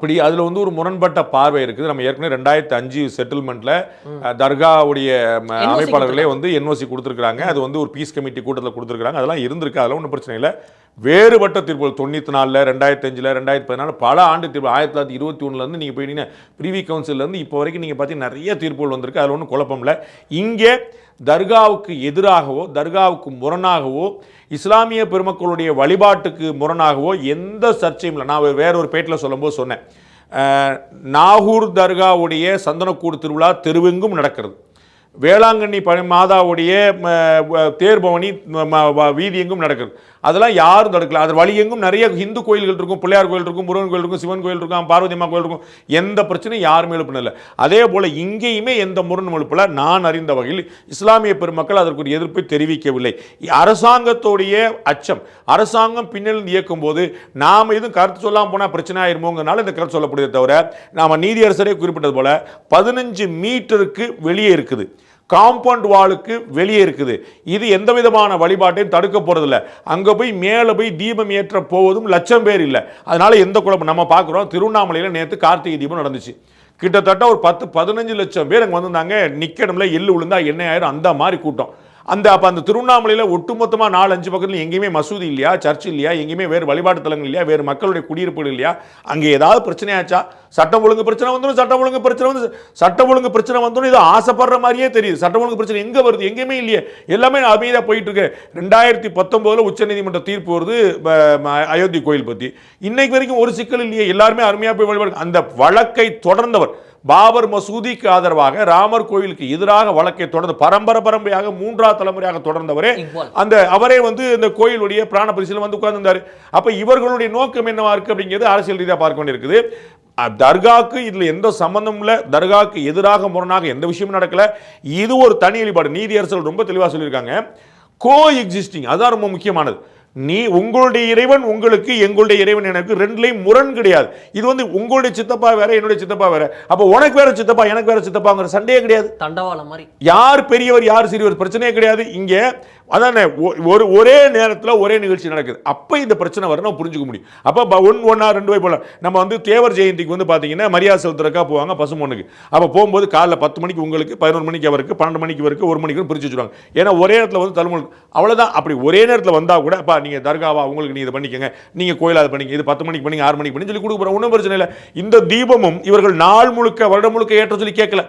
அப்படி அதில் வந்து ஒரு முரண்பட்ட பார்வை இருக்குது. நம்ம ஏற்கனவே 2005 செட்டில்மெண்ட்ல தர்காவுடைய அமைப்பாளர்களே வந்து என்ஓசி கொடுத்துருக்காங்க. அது வந்து ஒரு பீஸ் கமிட்டி கூட்டத்தில் கொடுத்துருக்காங்க. அதெல்லாம் இருந்திருக்கு, அதெல்லாம் ஒன்றும் பிரச்சனை இல்லை. வேறுபட்ட தீர்ப்புகள் 94, 2005, 2014 பல ஆண்டு தீர்ப்பு 1921 நீங்கள் போயிட்டீங்கன்னா பிரிவி கவுன்சிலேருந்து இப்போ வரைக்கும் நீங்கள் பார்த்தீங்கன்னா நிறைய தீர்ப்புகள் வந்திருக்கு. அதில் ஒன்றும் குழப்பம் இல்லை. இங்கே தர்காவுக்கு எதிராகவோ தர்காவுக்கு முரணாகவோ இஸ்லாமிய பெருமக்களுடைய வழிபாட்டுக்கு முரணாகவோ எந்த சர்ச்சையும் இல்லை. நான் வேற ஒரு பேட்டில் சொல்லும்போது சொன்னேன், நாகூர் தர்காவுடைய சந்தனக்கூடு திருவிழா தெருவெங்கும் நடக்கிறது. வேளாங்கண்ணி மாதாவுடைய தேர்பவனி வீதி எங்கும் நடக்கிறது. அதெல்லாம் யாரும் தடுக்கல. அது வழி எங்கும் நிறைய இந்து கோயில்கள் இருக்கும், பிள்ளையார் கோயில் இருக்கும், முருகன் கோயில் இருக்கும், சிவன் கோயில் இருக்கும், பார்வதி அம்மா கோயில் இருக்கும். எந்த பிரச்சனையும் யாருமே எழுப்பினதில்லை. அதே போல் இங்கேயுமே எந்த முரண் எழுப்பல. நான் அறிந்த வகையில் இஸ்லாமிய பெருமக்கள் அதற்கு ஒரு எதிர்ப்பை தெரிவிக்கவில்லை. அரசாங்கத்தோடைய அச்சம், அரசாங்கம் பின்னிலிருந்து இயக்கும் போது நாம் எதுவும் கருத்து சொல்லாமல் போனால் பிரச்சனை ஆயிருமோங்கிறனால இந்த கருத்து சொல்லப்படுதே தவிர, நாம் நீதியரசரே குறிப்பிட்டது போல 15 மீட்டருக்கு வெளியே இருக்குது, காம்பவுண்ட் வாலுக்கு வெளியே இருக்குது. இது எந்த விதமான வழிபாட்டையும் தடுக்க போறதில்ல. அங்கே போய் மேலே போய் தீபம் ஏற்ற போவதும் லட்சம் பேர் இல்லை. அதனால எந்த குழப்பம் நம்ம பார்க்குறோம். திருவண்ணாமலையில் நேற்று கார்த்திகை தீபம் நடந்துச்சு. கிட்டத்தட்ட ஒரு 10-15 லட்சம் பேர் அங்கே வந்திருந்தாங்க. நிக்கணும்ல எள்ளு விழுந்தா எண்ணெய் ஆயிரம், அந்த மாதிரி கூட்டம். அப்போ அந்த திருவண்ணாமலையில் ஒட்டுமொத்தமாக 4-5 பக்கத்தில் எங்கேயுமே மசூதி இல்லையா, சர்ச் இல்லையா, எங்கேயுமே வேறு வழிபாட்டு தலங்கள் இல்லையா, வேறு மக்களுடைய குடியிருப்புகள் இல்லையா? அங்கே ஏதாவது பிரச்சனையாச்சா? சட்டம் ஒழுங்கு பிரச்சனை வந்துடும், சட்டம் ஒழுங்கு பிரச்சனை வந்துடும். இது ஆசைப்படுற மாதிரியே தெரியுது. சட்டம் ஒழுங்கு பிரச்சனை எங்கே வருது? எங்கேயுமே இல்லையே, எல்லாமே அமைதியாக போயிட்டு இருக்கு. 2019 உச்சநீதிமன்ற தீர்ப்பு வருது அயோத்தி கோயில் பற்றி. இன்னைக்கு வரைக்கும் ஒரு சிக்கல் இல்லையே, எல்லாருமே அருமையாக போய் வழிபாடு. அந்த வழக்கை தொடர்ந்தவர் பாபர் மசூதிக்கு ஆதரவாக, ராமர் கோயிலுக்கு எதிராக வழக்கை தொடர்ந்து பரம்பரையாக 3ஆவது தலைமுறையாக தொடர்ந்தவரே அவரே வந்து இந்த கோயிலுடைய பிராண பரிசீலனை வந்து உட்கார்ந்திருந்தாரு. அப்ப இவர்களுடைய நோக்கம் என்னவா இருக்கு அப்படிங்கிறது அரசியல் ரீதியாக பார்க்க வேண்டியிருக்குது. தர்காவுக்கு இதுல எந்த சம்பந்தம் இல்லை, தர்காவுக்கு எதிராக முரணாக எந்த விஷயமும் நடக்கல. இது ஒரு தனி வழிபாடு. நீதியரசர்கள் ரொம்ப தெளிவாக சொல்லியிருக்காங்க. கோ எக்ஸிஸ்டிங், அதான் ரொம்ப முக்கியமானது. உங்களுடைய இறைவன் உங்களுக்கு, எங்களுடைய இறைவன் எனக்கு, ரெண்டுலையும் முரண் கிடையாது. இது வந்து உங்களுடைய சித்தப்பா வேற, என்னுடைய சித்தப்பா வேற. அப்ப உனக்கு வேற சித்தப்பா, எனக்கு வேற சித்தப்பாங்கிற சண்டையே கிடையாது. தண்டவாளம் மாதிரி யார் பெரியவர் யார் சிறியவர் பிரச்சனையே கிடையாது. இங்க அதானே ஒரே நேரத்தில் ஒரே நிகழ்ச்சி நடக்குது. அப்ப இந்த பிரச்சனை வர நம்ம புரிஞ்சுக்க முடியும். அப்ப 1-2 போல நம்ம வந்து தேவர் ஜெயந்திக்கு வந்து பாத்தீங்கன்னா மரியாதை செலுத்துறக்கா போவாங்க பசுமொன்னுக்கு. அப்ப போகும்போது காலைல 10 மணிக்கு உங்களுக்கு, 11 மணிக்கு அவருக்கு, 12 மணிக்கு அவருக்கு, 1 மணிக்கு பிரிச்சு வச்சுருவாங்க. ஏன்னா ஒரே நேரத்தில் வந்து தலைமுறை அவ்வளவுதான். அப்படி ஒரே நேரத்தில் வந்தா கூட அப்பா நீங்க தர்காவா, உங்களுக்கு நீ இதை பண்ணிக்கங்க, நீங்க கோயிலா அதை பண்ணிங்க, இது 10 மணிக்கு பண்ணி 6 மணிக்கு பண்ணி சொல்லி கொடுக்க போற ஒன்றும் பிரச்சனை இல்லை. இந்த தீபமும் இவர்கள் நாள் முழுக்க வருடம் முழுக்க ஏற்ற சொல்லி கேட்கல.